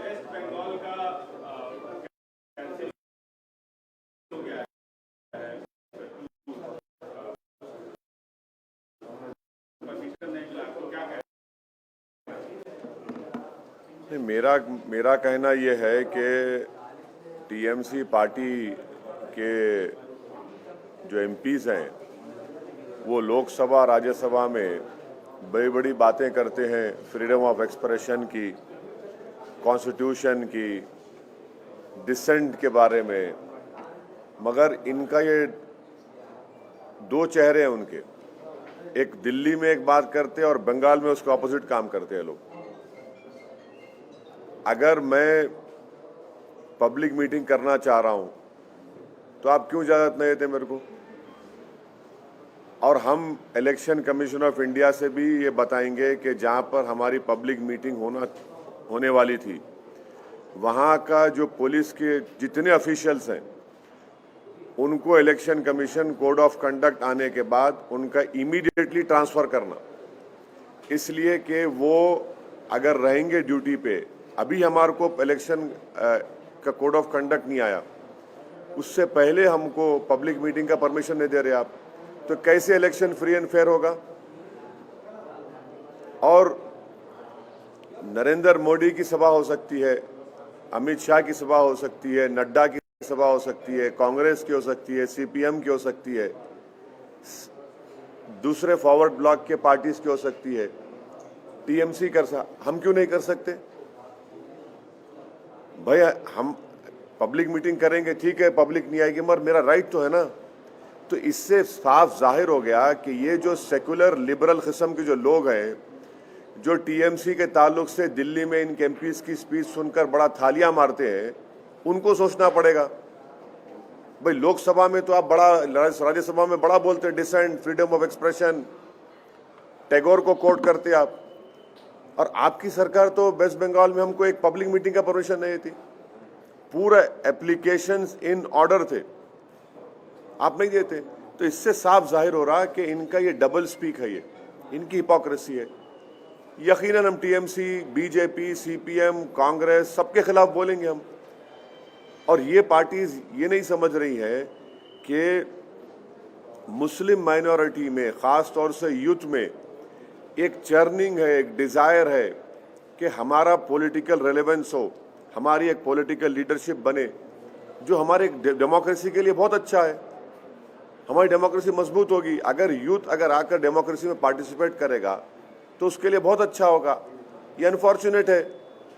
Waste Bengal का cancel हो गया है, परमिशन नहीं मिला, तो क्या कहें? मेरा कहना यह है कि टीएमसी पार्टी के जो एमपीज हैं वो लोकसभा राज्यसभा में बड़ी बड़ी बातें करते हैं फ्रीडम ऑफ एक्सप्रेशन की, कॉन्स्टिट्यूशन की, डिसेंट के बारे में, मगर इनका ये दो चेहरे हैं उनके। एक दिल्ली में एक बात करते हैं और बंगाल में उसके ऑपोजिट काम करते हैं लोग। अगर मैं पब्लिक मीटिंग करना चाह रहा हूं तो आप क्यों इजाजत नहीं देते मेरे को? और हम इलेक्शन कमीशन ऑफ इंडिया से भी ये बताएंगे कि जहां पर हमारी पब्लिक मीटिंग होने वाली थी वहां का जो पुलिस के जितने ऑफिशियल्स हैं उनको election commission code of conduct आने के बाद उनका इमीडिएटली ट्रांसफर करना, इसलिए कि वो अगर रहेंगे ड्यूटी पे। अभी हमारे को इलेक्शन का कोड ऑफ कंडक्ट नहीं आया, उससे पहले हमको पब्लिक मीटिंग का परमिशन नहीं दे रहे आप, तो कैसे इलेक्शन फ्री एंड फेयर होगा? और नरेंद्र मोदी की सभा हो सकती है, अमित शाह की सभा हो सकती है, नड्डा की सभा हो सकती है, कांग्रेस की हो सकती है, सीपीएम की हो सकती है, दूसरे फॉरवर्ड ब्लॉक के पार्टीज की हो सकती है, टीएमसी हम क्यों नहीं कर सकते? भाई हम पब्लिक मीटिंग करेंगे, ठीक है, पब्लिक नहीं आएगी, मगर मेरा राइट तो है ना। तो इससे साफ जाहिर हो गया कि ये जो सेकुलर लिबरल किस्म के जो लोग हैं जो टीएमसी के ताल्लुक से दिल्ली में इन एमपीज की स्पीच सुनकर बड़ा थालियां मारते हैं, उनको सोचना पड़ेगा। भाई लोकसभा में तो आप बड़ा, राज्यसभा में बड़ा बोलते हैं dissent, freedom of expression, Tagore को कोट करते आप, और आपकी सरकार तो वेस्ट बंगाल में हमको एक पब्लिक मीटिंग का परमिशन नहीं थी, पूरा एप्लीकेशंस इन ऑर्डर थे, आप नहीं देते। तो इससे साफ जाहिर हो रहा है कि इनका ये डबल स्पीक है, ये इनकी हिपोक्रेसी है। यकीनन हम टीएमसी, बीजेपी, सीपीएम, कांग्रेस सबके खिलाफ बोलेंगे हम। और ये पार्टीज ये नहीं समझ रही है कि मुस्लिम माइनॉरिटी में, खास तौर से यूथ में एक चर्निंग है, एक डिजायर है कि हमारा पॉलिटिकल रेलेवेंस हो, हमारी एक पॉलिटिकल लीडरशिप बने, जो हमारे डेमोक्रेसी के लिए बहुत अच्छा है। हमारी डेमोक्रेसी मजबूत होगी अगर यूथ आकर डेमोक्रेसी में पार्टिसिपेट करेगा, तो उसके लिए बहुत अच्छा होगा। ये अनफॉर्चुनेट है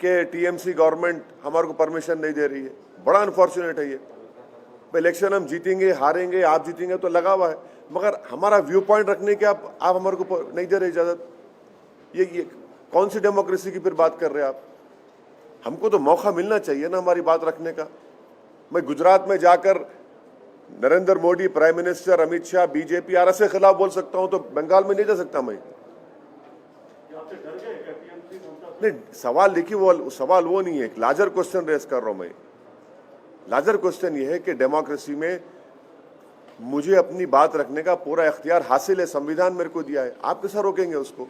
कि टीएमसी गवर्नमेंट हमारे को परमिशन नहीं दे रही है, बड़ा अनफॉर्चुनेट है ये। इलेक्शन हम जीतेंगे, हारेंगे, आप जीतेंगे तो लगा हुआ है, मगर हमारा व्यू पॉइंट रखने के आप हमारे को नहीं दे रहे इजाजत। ये कौन सी डेमोक्रेसी की फिर बात कर रहे हैं आप? हमको तो मौका मिलना चाहिए ना हमारी बात रखने का। मैं गुजरात में जाकर Narendra Modi, prime minister, Amit Shah, BJP RSS के खिलाफ बोल सकता हूं, तो बंगाल में नहीं जा सकता मैं? नहीं, सवाल देखिए, वो सवाल वो नहीं है, लार्जर क्वेश्चन रेस कर रहा हूं मैं। लार्जर क्वेश्चन ये है कि डेमोक्रेसी में मुझे अपनी बात रखने का पूरा इख्तियार हासिल है, संविधान मेरे को दिया है। आप कैसा रोकेंगे उसको?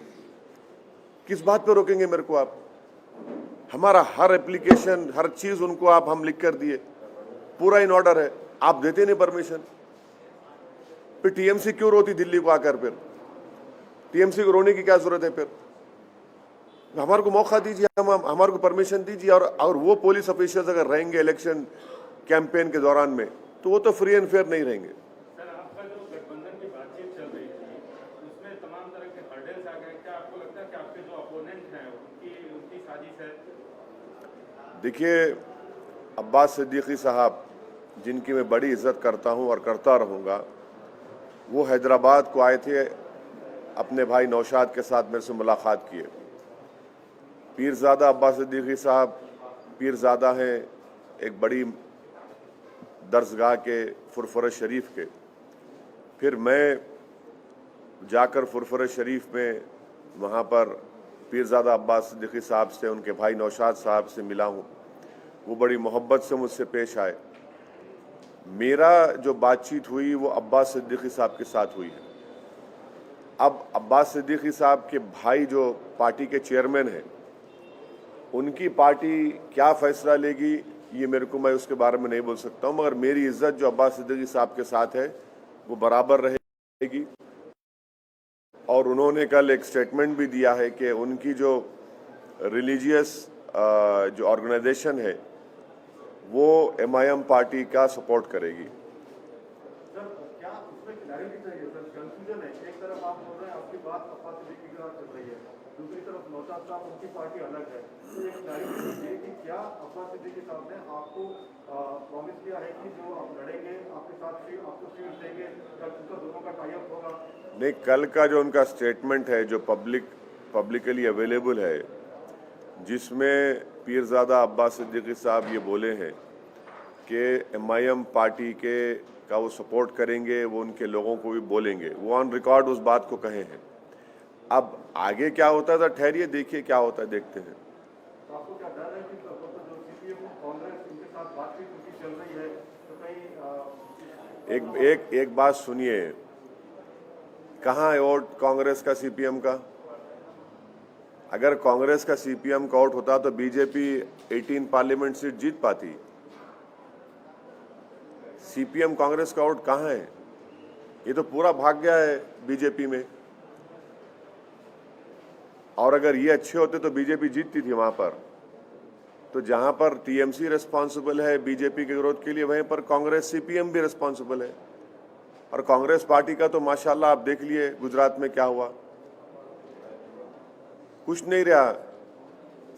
किस बात पे रोकेंगे मेरे को आप? हमारा हर एप्लीकेशन, हर चीज उनको हम लिख कर दिए, पूरा इन ऑर्डर है, आप देते नहीं परमिशन। फिर टीएमसी क्यों रोती दिल्ली को आकर? फिर टीएमसी को रोने की क्या जरूरत है? फिर हमारे को मौका दीजिए, हमारे को परमिशन दीजिए। और वो पुलिस ऑफिसर्स अगर रहेंगे इलेक्शन कैंपेन के दौरान में, तो वो तो फ्री एंड फेयर नहीं रहेंगे। सर, आपका जो गठबंधन की बातचीत चल रही थी, उसमें तमाम तरह के हर्डल्स आ गए। क्या आपको लगता है कि आपके जो अपोनेंट हैं उनकी साजिश है? देखिए, अब्बास सिद्दीकी साहब, जिनकी मैं बड़ी इज्जत करता हूं और करता रहूंगा, वो हैदराबाद को आए थे, अपने भाई नौशाद के साथ मेरे से मुलाकात किए। पीरजादा अब्बास सिद्दीकी साहब पीरजादा हैं एक बड़ी दरसगाह के, फुरफुर शरीफ के। फिर मैं जाकर फुरफुर शरीफ में वहाँ पर पीरजादा अब्बास सिद्दीकी साहब से, उनके भाई नौशाद साहब से मिला हूँ। वो बड़ी मोहब्बत से मुझसे पेश आए। मेरा जो बातचीत हुई वो अब्बास सिद्दीकी साहब के साथ हुई है। अब अब्बास सिद्दीकी साहब के भाई जो पार्टी के चेयरमैन हैं, उनकी पार्टी क्या फैसला लेगी ये मेरे को, मैं उसके बारे में नहीं बोल सकता हूं, मगर मेरी इज्जत जो अब्बास सिद्दीकी साहब के साथ है वो बराबर रहेगी। और उन्होंने कल एक स्टेटमेंट भी दिया है कि उनकी जो रिलीजियस जो ऑर्गेनाइजेशन है वो MIM पार्टी का सपोर्ट करेगी। सर क्या उसमें क्लैरिटी चाहिए सर? कंफ्यूजन है, एक तरफ आप बोल रहे हैं आपकी बात अब्बास सिद्दीकी के साथ चल रही है, दूसरी तरफ नौशाद साहब उनकी पार्टी अलग है, तो एक क्लैरिटी चाहिए कि क्या अब्बास सिद्दीकी साहब ने आपको प्रॉमिस किया है कि जो आप लड़ेंगे आपके साथ आपको सीट देंगे, उनका दोनों का टाई अप होगा? नहीं, कल का जो उनका स्टेटमेंट है जो पब्लिकली अवेलेबल है, जिसमें पीरजादा अब्बास सिद्दीकी साहब ये बोले हैं कि MIM पार्टी का वो सपोर्ट करेंगे, वो उनके लोगों को भी बोलेंगे, वो ऑन रिकॉर्ड उस बात को कहे हैं। अब आगे क्या होता है तो ठहरिए देखिए क्या होता है, देखते हैं। तो आपको क्या डर है कि जो CPM कांग्रेस इनके साथ बातचीत उनकी चल रही है तो कहीं एक बात सुनिए, कहाँ है वोट कांग्रेस का CPM का? अगर कांग्रेस का CPM का वोट होता तो बीजेपी 18 पार्लियामेंट सीट जीत पाती। CPM कांग्रेस का वोट कहाँ है? ये तो पूरा भाग गया है बीजेपी में। और अगर ये अच्छे होते तो बीजेपी जीतती थी वहां पर। तो जहां पर TMC रिस्पॉन्सिबल है बीजेपी के विरोध के लिए, वहीं पर कांग्रेस CPM भी रिस्पॉन्सिबल है। और कांग्रेस पार्टी का तो माशाल्लाह आप देख लिए गुजरात में क्या हुआ, कुछ नहीं रहा।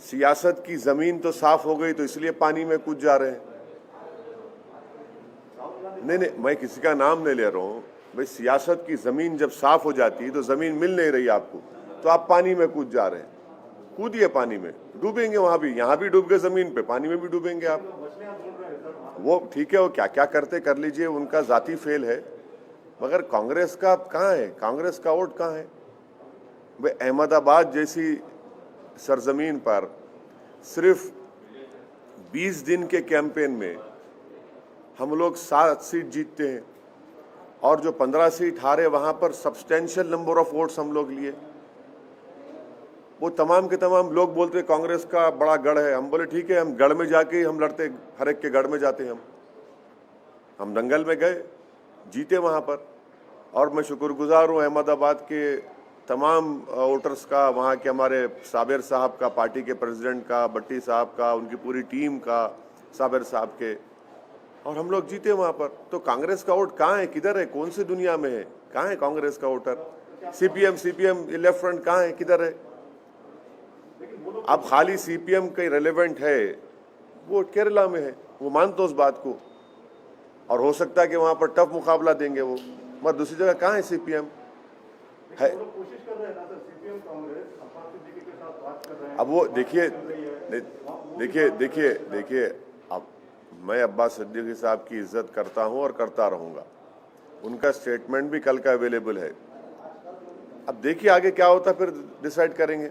सियासत की जमीन तो साफ हो गई तो इसलिए पानी में कूद जा रहे हैं। नहीं, मैं किसी का नाम नहीं ले रहा हूं भाई। सियासत की जमीन जब साफ हो जाती है तो जमीन मिल नहीं रही आपको, तो आप पानी में कूद जा रहे हैं। कूदिए पानी में, डूबेंगे वहां भी, यहां भी डूब गए जमीन पे, पानी में भी डूबेंगे आप। वो ठीक है, वो क्या क्या करते कर लीजिए, उनका जाती फेल है। मगर कांग्रेस का कहाँ है? कांग्रेस का वोट कहाँ है? वे अहमदाबाद जैसी सरजमीन पर सिर्फ 20 दिन के कैंपेन में हम लोग 7 सीट जीतते हैं, और जो 15 सीट हारे वहां पर सब्सटेंशियल नंबर ऑफ वोट्स हम लोग लिए। वो तमाम के तमाम लोग बोलते कांग्रेस का बड़ा गढ़ है। हम बोले ठीक है, हम गढ़ में जाके हम लड़ते, हर एक के गढ़ में जाते हम दंगल में गए, जीते वहां पर। और मैं शुक्रगुजार हूँ अहमदाबाद के तमाम वोटर्स का, वहाँ के हमारे साबिर साहब का, पार्टी के प्रेसिडेंट का, भट्टी साहब का, उनकी पूरी टीम का, साबिर साहब के, और हम लोग जीते वहाँ पर। तो कांग्रेस का वोट कहाँ है? किधर है? कौन सी दुनिया में है? कहाँ है कांग्रेस का वोटर? CPM लेफ्ट फ्रंट कहाँ है? किधर है? अब खाली CPM कहीं रेलेवेंट है, वो केरला में है, वो मानते उस बात को, और हो सकता है कि वहां पर टफ मुकाबला देंगे वो, मगर दूसरी जगह कहाँ है CPM है? कोशिश कर रहे हैं ना सर, CPM कांग्रेस अब्बास सिद्दीकी के साथ बात कर रहे हैं। अब वो देखिए, अब मैं अब्बास सिद्दीकी साहब की इज्जत करता हूं और करता रहूंगा। उनका स्टेटमेंट भी कल का अवेलेबल है। अब देखिए आगे क्या होता, फिर डिसाइड करेंगे।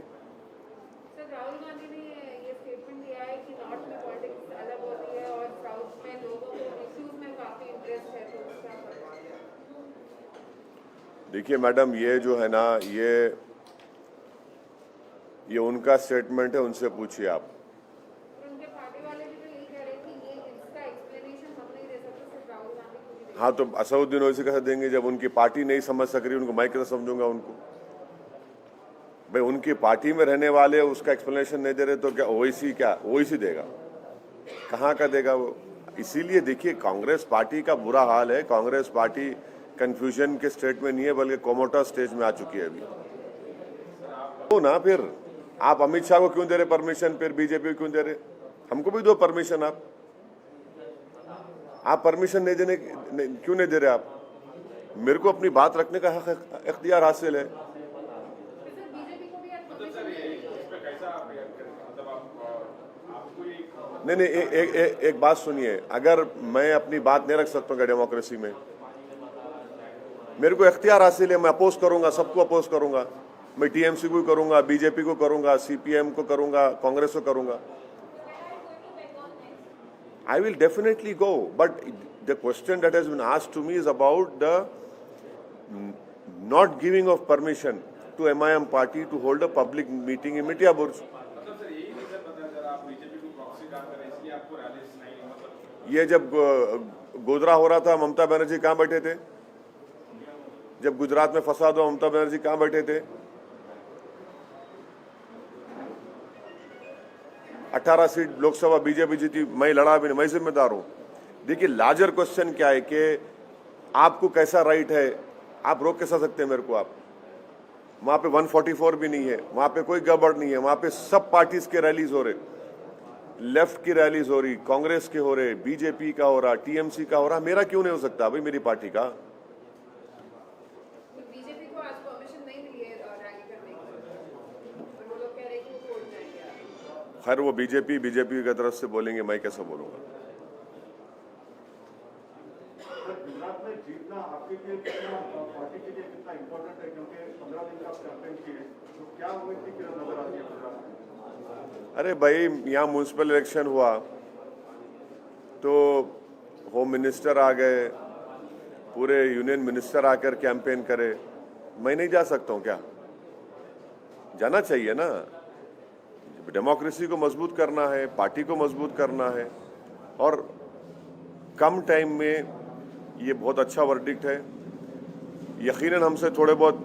देखिए मैडम, ये जो है ना, ये उनका स्टेटमेंट है, उनसे पूछिए आप। उनके पार्टी वाले भी तो यही कह रहे हैं कि ये इसका एक्सप्लेनेशन हम नहीं दे सकते, सिर्फ राहुल गांधी को ही दे। हाँ, तो असदुद्दीन ओवैसी कैसे देंगे? जब उनकी पार्टी नहीं समझ सक रही, उनको मैं कैसे समझूंगा उनको? भाई उनकी पार्टी में रहने वाले उसका एक्सप्लेनेशन नहीं दे रहे तो क्या ओवैसी देगा? कहाँ का देगा वो? इसीलिए देखिए कांग्रेस पार्टी का बुरा हाल है। कांग्रेस पार्टी कंफ्यूजन के स्टेट में नहीं है, बल्कि कोमोटा स्टेज में आ चुकी है अभी। तो ना फिर आप अमित शाह को क्यों दे रहे परमिशन, फिर बीजेपी को क्यों दे रहे? हमको भी दो परमिशन। आप परमिशन नहीं देने क्यों नहीं दे रहे? आप मेरे को अपनी बात रखने का हक इख्तियार हासिल है। नहीं, एक बात सुनिए, अगर मैं अपनी बात नहीं रख सकता हूँ डेमोक्रेसी में, मेरे को इख्तियार हासिल है, मैं अपोज करूंगा, सबको अपोज करूंगा। मैं TMC को करूंगा, बीजेपी को करूंगा, CPM को करूंगा, कांग्रेस को करूंगा। I will definitely go, but the question that has been asked to me is about the not giving of permission to MIM party to hold a public meeting in Mityabur. काम कर रहे हैं इसलिए आपको रैलीज नहीं मतलब ये जब गोधरा हो रहा था, ममता बनर्जी कहाँ बैठे थे? जब गुजरात में फसाद हुआ, ममता बनर्जी कहाँ बैठे थे? 18 सीट लोकसभा बीजेपी जीती, मैं लड़ा भी नहीं, मैं जिम्मेदार हूं। देखिए, लार्जर क्वेश्चन क्या है कि आपको कैसा राइट है, आप रोक कैसा सकते हैं मेरे को? आप वहां पे 144 भी नहीं है, वहां पे कोई गड़बड़ नहीं है, वहां पे सब पार्टीज के रैलीज हो रहे, लेफ्ट की रैलीज हो रही, कांग्रेस के हो रहे, बीजेपी का हो रहा, टीएमसी का हो रहा, मेरा क्यों नहीं हो सकता भाई, मेरी पार्टी का? बीजेपी को आज परमिशन नहीं मिली है रैली करने की, और वो लोग कह रहे हैं कि वो कोर्ट जाएंगे। खैर, वो बीजेपी की तरफ से बोलेंगे, मैं कैसे बोलूंगा? गुजरात में जीतना आपके लिए कितना, पार्टी के लिए कितना इम्पोर्टेंट है, क्योंकि 15 दिन का कैंपेन किए, तो क्या उम्मीद की नजर आती है गुजरात में? अरे भाई, यहाँ म्यूनसिपल इलेक्शन हुआ तो होम मिनिस्टर आ गए, पूरे यूनियन मिनिस्टर आकर कैंपेन करे, मैं नहीं जा सकता हूँ क्या? जाना चाहिए ना। डेमोक्रेसी को मजबूत करना है, पार्टी को मजबूत करना है, और कम टाइम में ये बहुत अच्छा वर्डिक्ट है। यकीनन हमसे थोड़े बहुत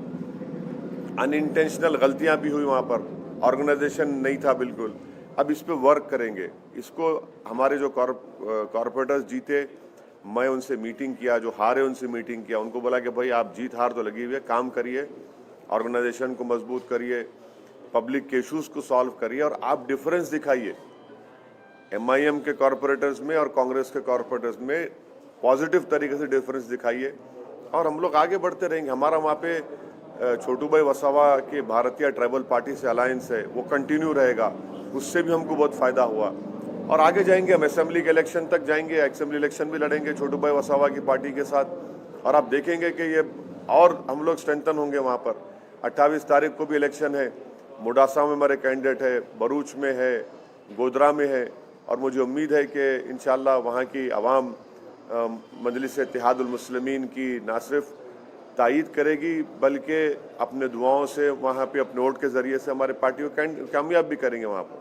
अनइंटेंशनल गलतियां भी हुई, वहाँ पर ऑर्गेनाइजेशन नहीं था बिल्कुल। अब इस पे वर्क करेंगे। इसको हमारे जो कॉर्पोरेटर्स जीते, मैं उनसे मीटिंग किया, जो हारे उनसे मीटिंग किया, उनको बोला कि भाई आप जीत हार तो लगी हुई है, काम करिए, ऑर्गेनाइजेशन को मजबूत करिए, पब्लिक के इशूज़ को सॉल्व करिए, और आप डिफरेंस दिखाइए MIM के कॉर्पोरेटर्स में और कांग्रेस के कॉर्पोरेटर्स में, पॉजिटिव तरीके से डिफरेंस दिखाइए, और हम लोग आगे बढ़ते रहेंगे। हमारा वहाँ पे छोटू भाई वसावा के भारतीय ट्राइबल पार्टी से अलायंस है, वो कंटिन्यू रहेगा, उससे भी हमको बहुत फायदा हुआ, और आगे जाएंगे हम असेंबली के इलेक्शन तक जाएंगे, असेंबली इलेक्शन भी लड़ेंगे छोटू भाई वसावा की पार्टी के साथ, और आप देखेंगे कि ये और हम लोग स्ट्रेंथन होंगे वहाँ पर। 28 तारीख को भी इलेक्शन है, मोडासा में हमारे कैंडिडेट है, भरूच में है, गोधरा में है, और मुझे उम्मीद है कि इंशाल्लाह वहाँ की आवाम मजलिस इत्तेहादुल मुस्लिमीन की ना सिर्फ तायीद करेगी, बल्कि अपने दुआओं से वहाँ पे अपने वोट के जरिए से हमारे पार्टी को कामयाब भी करेंगे वहाँ पर।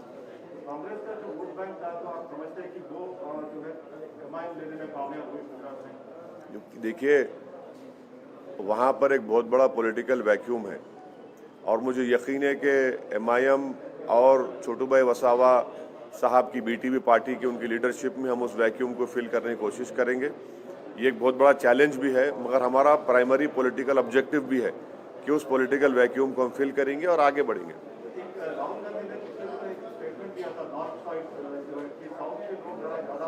कांग्रेस का जो वोट बैंक था, तो आप समझते हैं कि वो जो है MIM लेने में कामयाब हुई गुजरात में? देखिए, वहाँ पर एक बहुत बड़ा पॉलिटिकल वैक्यूम है, और मुझे यकीन है कि MIM और छोटू भाई वसावा साहब की BTV पार्टी की उनकी लीडरशिप में हम उस वैक्यूम को फिल करने की कोशिश करेंगे। ये एक बहुत बड़ा चैलेंज भी है, मगर हमारा प्राइमरी पॉलिटिकल ऑब्जेक्टिव भी है कि उस पॉलिटिकल वैक्यूम को हम फिल करेंगे और आगे बढ़ेंगे। राहुल गांधी ने पिछले दिनों एक स्टेटमेंट दिया था, नॉर्थ साइड जो है कि साउथ के लोग ज़्यादा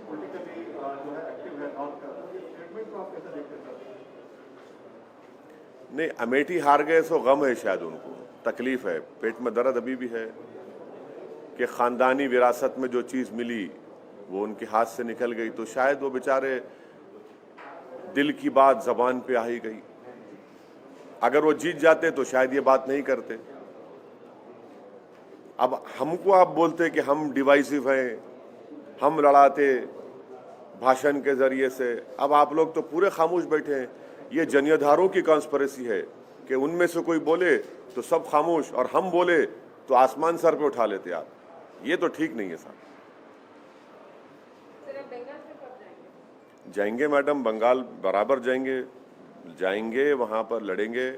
पॉलिटिकली जो है एक्टिव है नॉर्थ का, स्टेटमेंट को आप कैसे देखते हैं सर? नहीं, अमेठी हार गए सो गम है, शायद उनको तकलीफ है, पेट में दर्द अभी भी है कि ख़ानदानी विरासत में जो चीज़ मिली वो उनके हाथ से निकल गई, तो शायद वो बेचारे दिल की बात ज़बान पे आ ही गई। अगर वो जीत जाते तो शायद ये बात नहीं करते। अब हमको आप बोलते कि हम डिवाइसिव हैं, हम लड़ाते भाषण के जरिए से, अब आप लोग तो पूरे खामोश बैठे हैं। ये जनियाधारों की कॉन्स्पिरेसी है कि उनमें से कोई बोले तो सब खामोश, और हम बोले तो आसमान सर पे उठा लेते आप। ये तो ठीक नहीं है साहब। जाएंगे मैडम, बंगाल बराबर जाएंगे, वहाँ पर लड़ेंगे,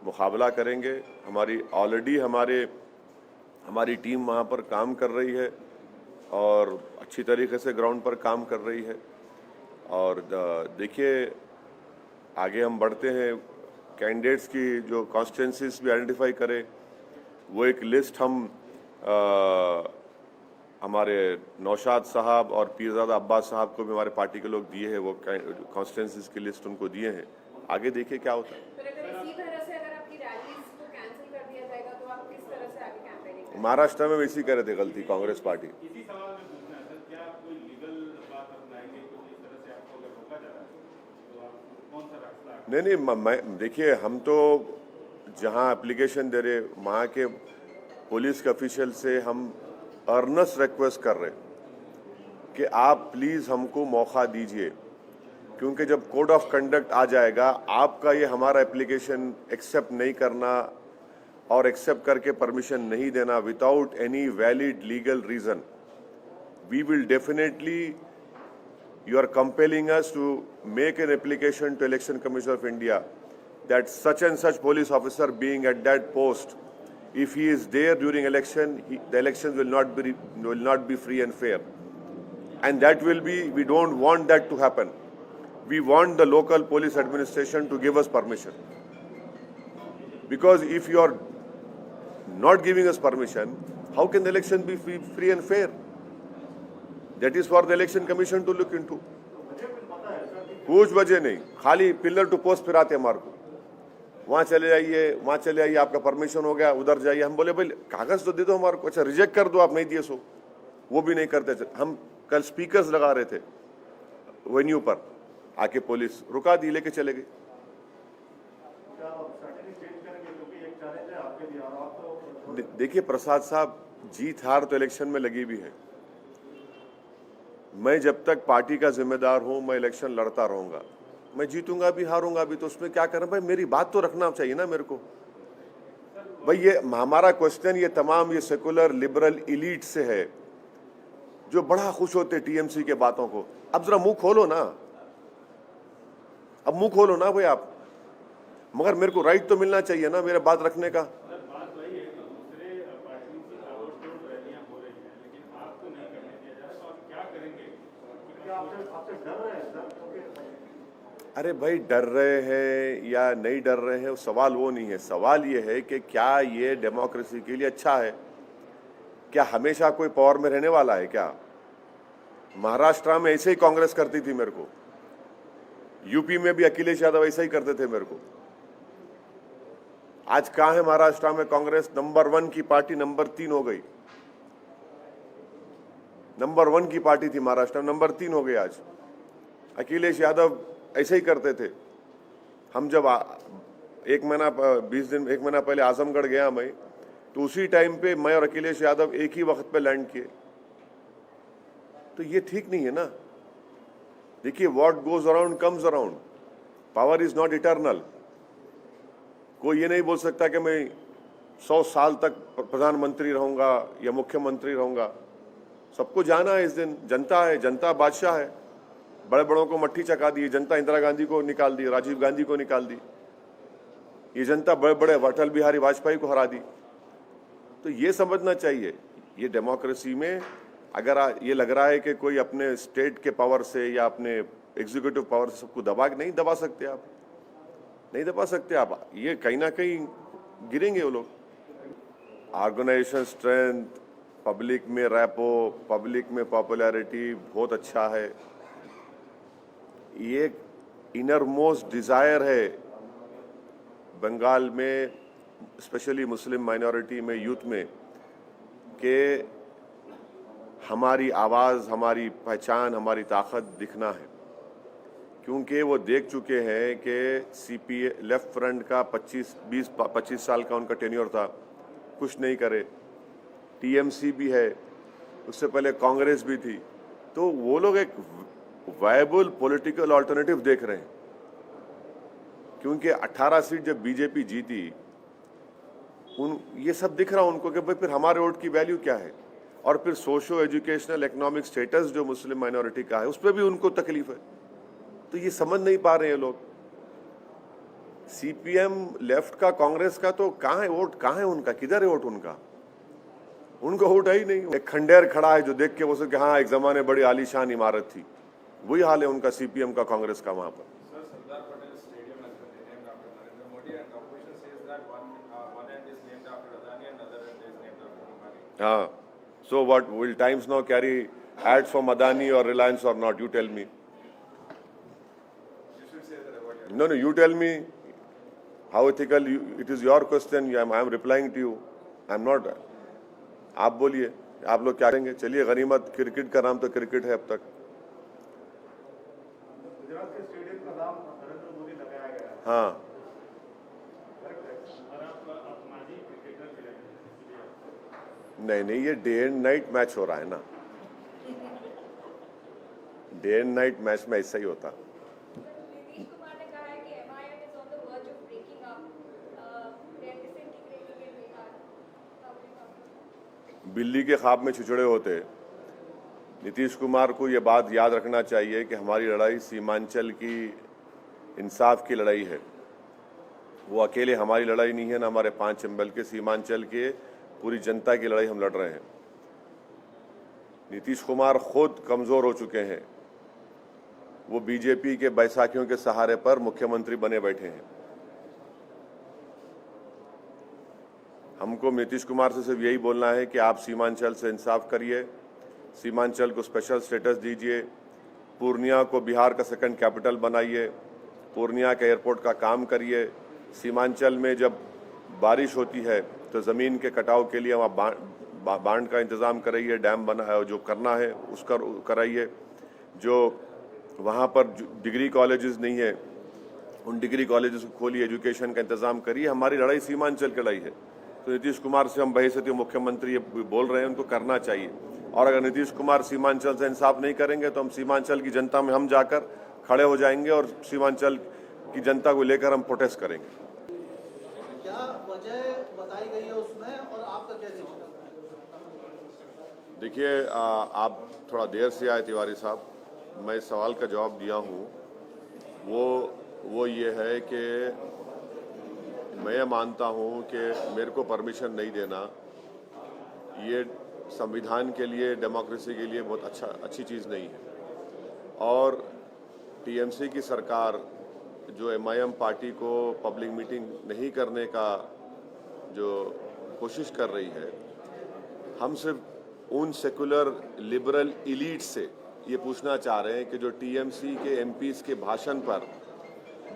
मुकाबला करेंगे। ऑलरेडी हमारी टीम वहाँ पर काम कर रही है और अच्छी तरीके से ग्राउंड पर काम कर रही है। और देखिए, आगे हम बढ़ते हैं, कैंडिडेट्स की जो कॉन्स्टिट्यूंसीज भी आइडेंटिफाई करें, वो एक लिस्ट हम हमारे नौशाद साहब और पीरजादा अब्बास साहब को भी हमारे पार्टी के लोग दिए हैं, वो कॉन्स्टिट्यूंसीज की लिस्ट उनको दिए हैं। आगे देखिए क्या होता है। महाराष्ट्र में इसी कर रहे थे गलती कांग्रेस पार्टी। इसी सवाल में पूछना है सर, क्या आप कोई लीगल बात अपनाएंगे, कुछ इस तरह से आपको अगर रोका जा रहा है तो आप कौन सा रास्ता? नहीं, देखिए, हम तो जहां एप्लीकेशन दे रहे, वहाँ के पुलिस के ऑफिशियल से हम अर्नेस्ट रिक्वेस्ट कर रहे कि आप प्लीज़ हमको मौका दीजिए, क्योंकि जब कोड ऑफ कंडक्ट आ जाएगा, आपका ये हमारा एप्लीकेशन एक्सेप्ट नहीं करना और एक्सेप्ट करके परमिशन नहीं देना without any valid legal reason, we will definitely, you are compelling us to make an application to Election Commission of India that such and such police officer being at that post, if he is there during election, the elections will not be free and fair. And that will be, we don't want that to happen. We want the local police administration to give us permission. Because if you are not giving us permission, how can the election be free and fair? That is for the Election Commission to look into. कुछ वजह नहीं, खाली pillar to post फिराते हमारे को, वहाँ चले जाइए, आपका परमिशन हो गया, उधर जाइए. हम बोले भाई कागज तो दे दो हमारे को. अच्छा रिजेक्ट कर दो, आप नहीं दिए सो, वो भी नहीं करते. हम कल स्पीकर्स लगा रहे थे वेन्यू पर, आके पुलिस रुका दी, लेके चले गए. देखिए प्रसाद साहब, जीत हार तो इलेक्शन में लगी भी है. मैं जब तक पार्टी का जिम्मेदार हूं, मैं इलेक्शन लड़ता रहूंगा. मैं जीतूंगा भी हारूंगा भी, तो उसमें क्या करें भाई, मेरी बात तो रखना चाहिए ना मेरे को. भाई ये हमारा क्वेश्चन, ये तमाम ये सेकुलर लिबरल इलीट से है जो बड़ा खुश होते टीएमसी के बातों को. अब जरा मुंह खोलो ना, अब मुंह खोलो ना भाई आप. मगर मेरे को राइट तो मिलना चाहिए ना मेरे बात रखने का. अरे भाई डर रहे हैं या नहीं डर रहे हैं, सवाल वो नहीं है. सवाल ये है कि क्या ये डेमोक्रेसी के लिए अच्छा है? क्या हमेशा कोई पावर में रहने वाला है क्या? महाराष्ट्र में ऐसे ही कांग्रेस करती थी मेरे को, यूपी में भी अखिलेश यादव ऐसा ही करते थे मेरे को. आज कहां है महाराष्ट्र में कांग्रेस? नंबर 1 की पार्टी नंबर 3 हो गई. नंबर 1 की पार्टी थी महाराष्ट्र में, नंबर 3 हो गई आज. अखिलेश यादव ऐसे ही करते थे. हम जब 1 महीना पहले आजमगढ़ गया मैं, तो उसी टाइम पे मैं और अखिलेश यादव एक ही वक्त पे लैंड किए. तो ये ठीक नहीं है ना. देखिए, what goes around comes around. Power is not eternal. कोई ये नहीं बोल सकता कि मैं 100 साल तक प्रधानमंत्री रहूंगा या मुख्यमंत्री रहूंगा. सबको जाना है इस दिन. जनता है, जनता बादशाह है. बड़े बड़ों को मट्ठी चका दी जनता. इंदिरा गांधी को निकाल दी, राजीव गांधी को निकाल दी. ये जनता बड़े बड़े अटल बिहारी वाजपेयी को हरा दी. तो ये समझना चाहिए, ये डेमोक्रेसी में अगर ये लग रहा है कि कोई अपने स्टेट के पावर से या अपने एग्जीक्यूटिव पावर से सबको नहीं दबा सकते आप. नहीं दबा सकते आप. ये कहीं ना कहीं गिरेंगे वो लोग. ऑर्गेनाइजेशन स्ट्रेंथ, पब्लिक में रैपो, पब्लिक में पॉपुलैरिटी बहुत अच्छा है. ये इनर मोस्ट डिजायर है बंगाल में, स्पेशली मुस्लिम माइनॉरिटी में, यूथ में, कि हमारी आवाज़, हमारी पहचान, हमारी ताकत दिखना है. क्योंकि वो देख चुके हैं कि सीपीए लेफ्ट फ्रंट का 25 साल का उनका टेन्योर था, कुछ नहीं करे. टीएमसी भी है, उससे पहले कांग्रेस भी थी. तो वो लोग एक वायबल पॉलिटिकल अल्टरनेटिव देख रहे हैं. क्योंकि 18 सीट जब बीजेपी जीती, ये सब दिख रहा उनको कि भाई फिर हमारे वोट की वैल्यू क्या है. और फिर सोशो एजुकेशनल इकोनॉमिक स्टेटस जो मुस्लिम माइनॉरिटी का है, उस पर भी उनको तकलीफ है. तो ये समझ नहीं पा रहे हैं लोग. सीपीएम लेफ्ट का, कांग्रेस का, तो कहाँ है वोट? कहाँ है उनका? किधर है वोट उनका? उनका वोट है ही नहीं. एक खंडेर खड़ा है जो देख के वो सोचे हाँ एक जमाने बड़ी आलीशान इमारत थी. वही हाल है उनका, सीपीएम का, कांग्रेस का वहां पर. हाँ, so what, will Times now carry ads from Adani or Reliance or not? You tell me. No, you tell me how ethical it is. Your question. I am replying to you. I am not. आप बोलिए, आप लोग क्या करेंगे? चलिए, गनीमत cricket का नाम तो क्रिकेट है अब तक. गुजरात के स्टेडियम का नाम नरेंद्र मोदी लगाया गया है. हाँ, नहीं, ये डे एंड नाइट मैच हो रहा है ना. डे एंड नाइट मैच में ऐसा ही होता. नीतीश कुमार ने कहा है कि MIM is on the verge of breaking up. They are disintegrating in Bihar. बिल्ली के ख्वाब में छिछड़े होते. नीतीश कुमार को ये बात याद रखना चाहिए कि हमारी लड़ाई सीमांचल की इंसाफ की लड़ाई है। वो अकेले हमारी लड़ाई नहीं है, ना हमारे 5 चंबल के, सीमांचल के पूरी जनता की लड़ाई हम लड़ रहे हैं। नीतीश कुमार खुद कमजोर हो चुके हैं। वो बीजेपी के बैसाखियों के सहारे पर मुख्यमंत्री बने बैठे हैं। हमको नीतीश कुमार से सिर्फ यही बोलना है कि आप सीमांचल से इंसाफ करिए, सीमांचल को स्पेशल स्टेटस दीजिए, पूर्णिया को बिहार का सेकंड कैपिटल बनाइए, पूर्णिया के एयरपोर्ट का काम करिए। सीमांचल में जब बारिश होती है तो ज़मीन के कटाव के लिए वहाँ बांध का इंतज़ाम कराइए, डैम बना जो करना है उसका कराइए। जो वहाँ पर डिग्री कॉलेजेस नहीं है उन डिग्री कॉलेजेस को खोलिए, एजुकेशन का इंतज़ाम करिए। हमारी लड़ाई सीमांचल की लड़ाई है। तो नीतीश कुमार से हम बहैसियत मुख्यमंत्री बोल रहे हैं, उनको करना चाहिए। और अगर नीतीश कुमार सीमांचल से इंसाफ नहीं करेंगे तो हम सीमांचल की जनता में हम जाकर खड़े हो जाएंगे और सीमांचल की जनता को लेकर हम प्रोटेस्ट करेंगे। क्या वजह बताई गई है उसमें और आपका क्या रिएक्शन? देखिए, आप थोड़ा देर से आए तिवारी साहब। मैं इस सवाल का जवाब दिया हूँ। वो ये है कि मैं मानता हूँ कि मेरे को परमिशन नहीं देना ये संविधान के लिए, डेमोक्रेसी के लिए बहुत अच्छी चीज़ नहीं है। और टीएमसी की सरकार जो एमआईएम पार्टी को पब्लिक मीटिंग नहीं करने का जो कोशिश कर रही है, हम सिर्फ उन सेकुलर लिबरल इलीट से ये पूछना चाह रहे हैं कि जो टीएमसी के एमपीज़ के भाषण पर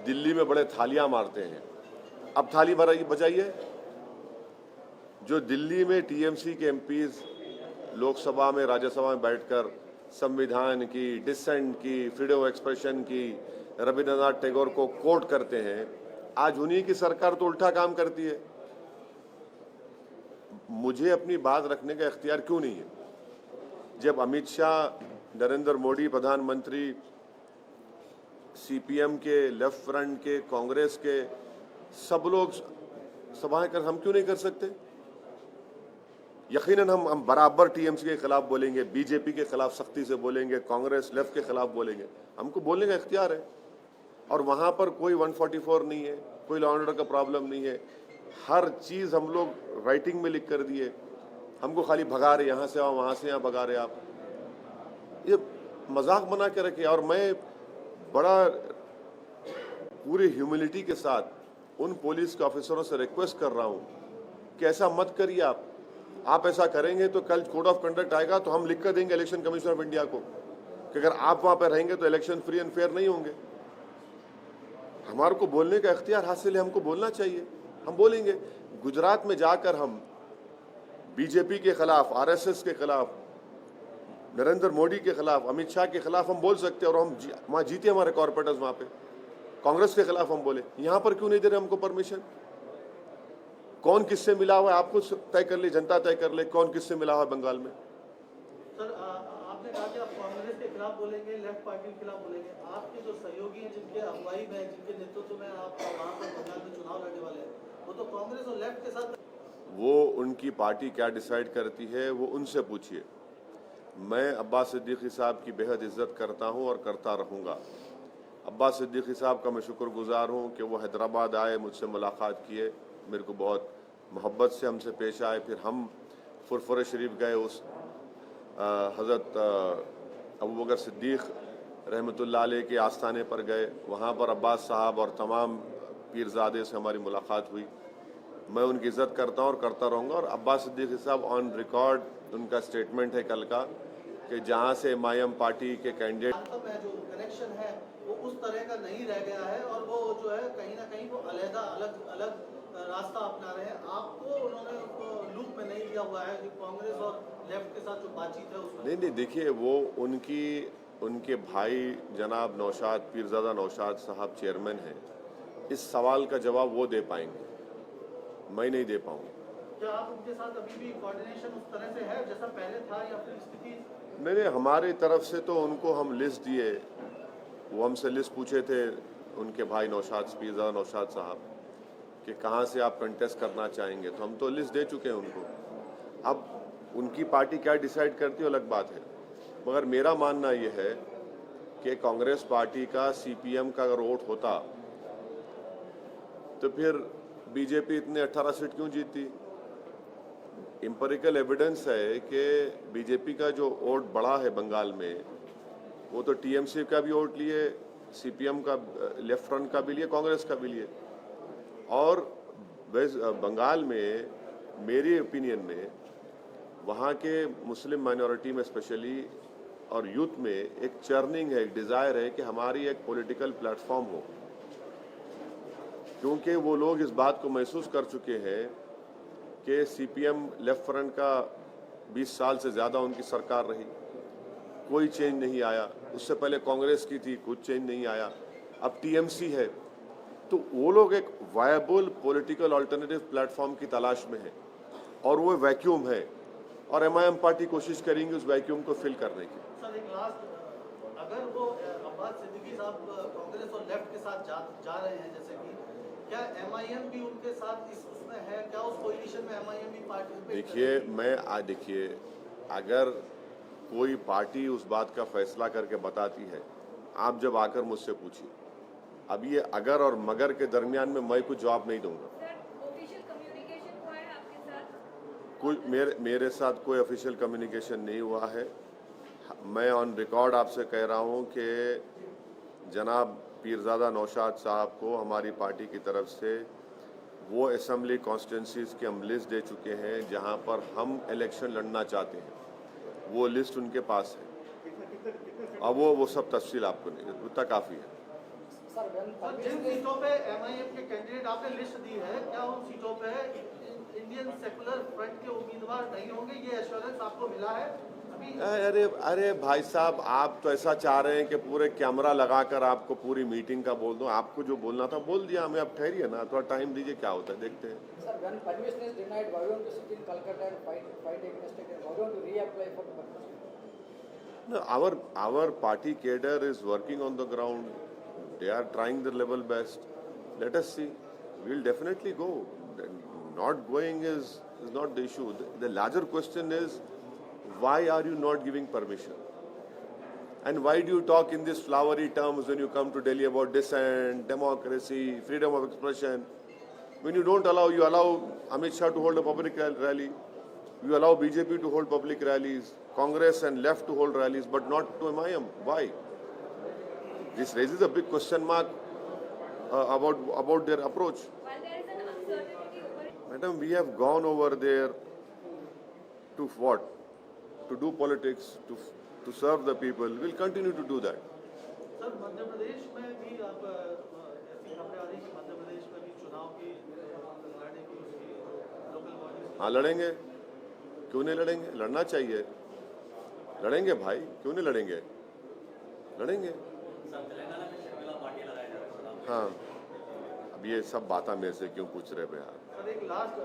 दिल्ली में बड़े थालियां मारते हैं, अब थाली बजाइए। जो दिल्ली में टीएमसी के एमपीज़ लोकसभा में, राज्यसभा में बैठकर संविधान की, डिसेंट की, फ्रीडम ऑफ एक्सप्रेशन की, रविंद्रनाथ टैगोर को कोट करते हैं, आज उन्हीं की सरकार तो उल्टा काम करती है। मुझे अपनी बात रखने का इख्तियार क्यों नहीं है? जब अमित शाह, नरेंद्र मोदी प्रधानमंत्री, सीपीएम के, लेफ्ट फ्रंट के, कांग्रेस के सब लोग सभाएं कर, हम क्यों नहीं कर सकते? यकीनन हम बराबर टीएमसी के खिलाफ बोलेंगे, बीजेपी के खिलाफ सख्ती से बोलेंगे, कांग्रेस लेफ्ट के खिलाफ बोलेंगे। हमको बोलने का इख्तियार है। और वहां पर कोई 144 नहीं है, कोई लॉ एंड ऑर्डर का प्रॉब्लम नहीं है। हर चीज हम लोग राइटिंग में लिख कर दिए। हमको खाली भगा रहे, यहाँ से आओ, वहां से यहाँ भगा रहे आप। ये मजाक बना के रखे। और मैं बड़ा पूरी ह्यूमिलिटी के साथ उन पुलिस के ऑफिसरों से रिक्वेस्ट कर रहा हूँ कि ऐसा मत करिए आप ऐसा करेंगे तो कल कोड ऑफ कंडक्ट आएगा तो हम लिख कर देंगे इलेक्शन कमीशन ऑफ इंडिया को कि अगर आप वहां पर रहेंगे तो इलेक्शन फ्री एंड फेयर नहीं होंगे। हमारे को बोलने का इख्तियार हासिल है, हमको बोलना चाहिए, हम बोलेंगे। गुजरात में जाकर हम बीजेपी के खिलाफ, आरएसएस के खिलाफ, नरेंद्र मोदी के खिलाफ, अमित शाह के खिलाफ हम बोल सकते हैं और हम वहां जीते हमारे कॉर्पोरेटर्स वहां पे। कांग्रेस के खिलाफ हम बोले, यहां पर क्यों नहीं दे रहे हमको परमिशन? कौन किससे मिला हुआ है आपको तय कर ले, जनता तय कर ले कौन किससे मिला हुआ है बंगाल में। सर, आपने कहा कि आप कांग्रेस के खिलाफ बोलेंगे, लेफ्ट पार्टी के खिलाफ बोलेंगे। आपके जो सहयोगी हैं, जिनके अगुवाई में, जिनके नेतृत्व में आप वहाँ पर बंगाल में चुनाव लड़ने वाले हैं, वो तो कांग्रेस और लेफ्ट के साथ। वो उनकी पार्टी क्या डिसाइड करती है वो उनसे पूछिए। मैं अब्बास सिद्दीकी साहब की बेहद इज्जत करता हूँ और करता रहूँगा। अब्बास सिद्दीकी साहब का मैं शुक्रगुजार हूँ कि वो हैदराबाद आए, मुझसे मुलाकात किए, मेरे को बहुत मोहब्बत से हमसे पेश आए। फिर हम फुरफुरे शरीफ गए, उस हज़रत अबू बकर सिद्दीक रहमतुल्लाह अलैह के आस्थाने पर गए। वहाँ पर अब्बास साहब और तमाम पीरजादे से हमारी मुलाकात हुई। मैं उनकी इज़्ज़त करता हूँ और करता रहूँगा। और अब्बास सिद्दीकी साहब ऑन रिकॉर्ड, उनका स्टेटमेंट है कल का कि जहाँ से एमआईएम पार्टी के कैंडिडेट जो कनेक्शन है वो उस तरह का नहीं रह गया है और वो जो है कहीं ना कहीं वो अलग रास्ता अपना रहे हैं। आपको उन्होंने लूप में नहीं लिया हुआ है कि कांग्रेस और लेफ्ट के साथ जो बातचीत है उसमें? नहीं, देखिए, वो उनके भाई जनाब नौशाद, पीरजादा नौशाद साहब चेयरमैन हैं। इस सवाल का जवाब वो दे पाएंगे, मैं नहीं दे पाऊंगा। क्या आप उनके साथ अभी भी कोऑर्डिनेशन उस तरह से है जैसा पहले था या फिर स्थिति? नहीं, हमारी तरफ से तो उनको हम लिस्ट दिए। वो हमसे लिस्ट पूछे थे उनके भाई नौशाद, पीरजादा नौशाद साहब, कि कहाँ से आप कंटेस्ट करना चाहेंगे, तो हम तो लिस्ट दे चुके हैं उनको। अब उनकी पार्टी क्या डिसाइड करती है अलग बात है। मगर मेरा मानना ये है कि कांग्रेस पार्टी का सीपीएम का अगर वोट होता तो फिर बीजेपी इतने 18 सीट क्यों जीती। एम्पिरिकल एविडेंस है कि बीजेपी का जो वोट बढ़ा है बंगाल में, वो तो टीएमसी का भी वोट लिए, सीपीएम का लेफ्ट फ्रंट का भी लिए, कांग्रेस का भी लिए। और बंगाल में मेरी ओपिनियन में वहाँ के मुस्लिम माइनॉरिटी में स्पेशली और यूथ में एक चर्निंग है, एक डिज़ायर है कि हमारी एक पॉलिटिकल प्लेटफॉर्म हो, क्योंकि वो लोग इस बात को महसूस कर चुके हैं कि सीपीएम लेफ्ट फ्रंट का 20 साल से ज़्यादा उनकी सरकार रही, कोई चेंज नहीं आया। उससे पहले कांग्रेस की थी, कुछ चेंज नहीं आया। अब टीएमसी है, तो वो लोग एक वायबल पॉलिटिकल अल्टरनेटिव प्लेटफॉर्म की तलाश में है और वो वैक्यूम है, और एमआईएम पार्टी कोशिश करेंगी उस वैक्यूम को फिल करने की। सर एक लास्ट, अगर वो अब्बास सिद्दीकी साहब कांग्रेस और लेफ्ट के साथ जा रहे हैं, जैसे कि क्या एमआईएम भी उनके साथ इस उसमें है, क्या उस पोजीशन में एमआईएम भी पार्टिसिपेट? देखिए अगर कोई पार्टी उस बात का फैसला करके बताती है, आप जब आकर मुझसे पूछिए। अब ये अगर और मगर के दरमियान में मैं कुछ जवाब नहीं दूंगा। ऑफिशियल कम्युनिकेशन हुआ है आपके साथ? कोई मेरे साथ कोई ऑफिशियल कम्युनिकेशन नहीं हुआ है। मैं ऑन रिकॉर्ड आपसे कह रहा हूं कि जनाब पीरजादा नौशाद साहब को हमारी पार्टी की तरफ से वो असेंबली कॉन्स्टिट्यूंसीज की हम लिस्ट दे चुके हैं जहां पर हम इलेक्शन लड़ना चाहते हैं, वो लिस्ट उनके पास है। अब वो सब तफसील आपको नहीं, उतना काफ़ी है। सर जिन सीटों पे एमआईएम के कैंडिडेट आपने लिस्ट दी है, क्या उन सीटों पे इंडियन सेकुलर फ्रंट के उम्मीदवार नहीं होंगे, ये एश्योरेंस आपको मिला है अभी? अरे भाई साहब, आप तो ऐसा चाह रहे हैं कि पूरे कैमरा लगाकर आपको पूरी मीटिंग का बोल दूं। आपको जो बोलना था बोल दिया हमें, अब ठहरिए ना, थोड़ा टाइम दीजिए, क्या होता है देखते हैं। Sir, when permission is denied, why don't you sit in Calcutta and fight against it? Why don't you reapply for permission? No, our party cadre is working on the ground. They are trying their level best. Let us see. We'll definitely go. Not going is not the issue. The larger question is, why are you not giving permission? And why do you talk in these flowery terms when you come to Delhi about dissent, democracy, freedom of expression? When you don't allow, you allow Amit Shah to hold a public rally. You allow BJP to hold public rallies, Congress and left to hold rallies, but not to MIM. Why? This raises a big question mark about their approach. While there is an uncertainty over it. Madam, we have gone over there to what? To do politics, to serve the people. We'll continue to do that. Sir Madhya Pradesh में भी आप ऐसी खबरें आ रही कि मध्य प्रदेश में भी चुनाव की लड़ने की उसकी लोकल बॉडी। हाँ, लड़ेंगे, क्यों नहीं लड़ेंगे? लड़ना चाहिए, लड़ेंगे भाई, क्यों नहीं लड़ेंगे? लड़ेंगे। हाँ, अब ये सब बातें मेरे से क्यों पूछ रहे भैया? सर एक लास्ट,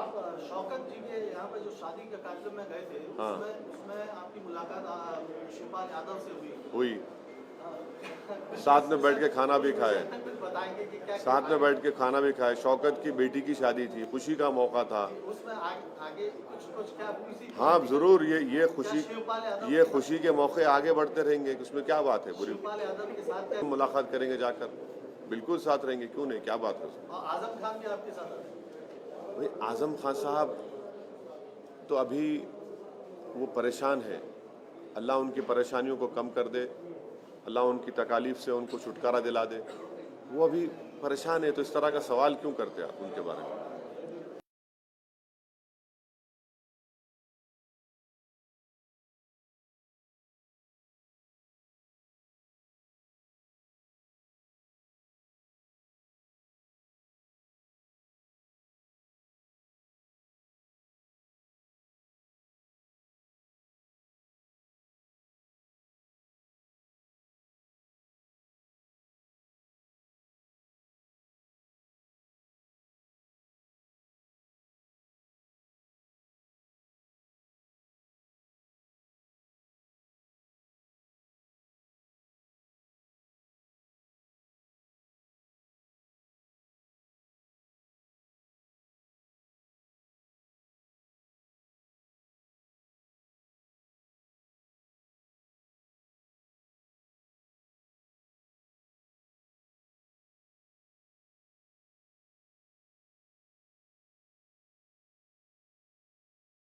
आप शौकत जी के यहाँ पे जो शादी के कार्यक्रम में गए थे, हाँ। उसमें आपकी मुलाकात शिवपाल यादव से हुई। साथ में बैठ के खाना भी खाए, कुछ बताएंगे कि क्या साथ में बैठ के खाना भी खाए। शौकत की बेटी की शादी थी, खुशी का मौका था। उसमें आगे कुछ क्या किसी? हाँ जरूर, शिवपाल यादव ये खुशी के मौके आगे बढ़ते रहेंगे, उसमें क्या बात है? बुरी शिवपाल यादव के साथ क्या? मुलाकात करेंगे जाकर, बिल्कुल साथ रहेंगे, क्यों नहीं, क्या बात है उसमें? और आजम खान भी आपके साथ आते? भाई आजम खान साहब तो अभी वो परेशान है, अल्लाह उनकी परेशानियों को कम कर दे, अल्लाह उनकी तकालीफ से उनको छुटकारा दिला दे। वो अभी परेशान है, तो इस तरह का सवाल क्यों करते आप उनके बारे में?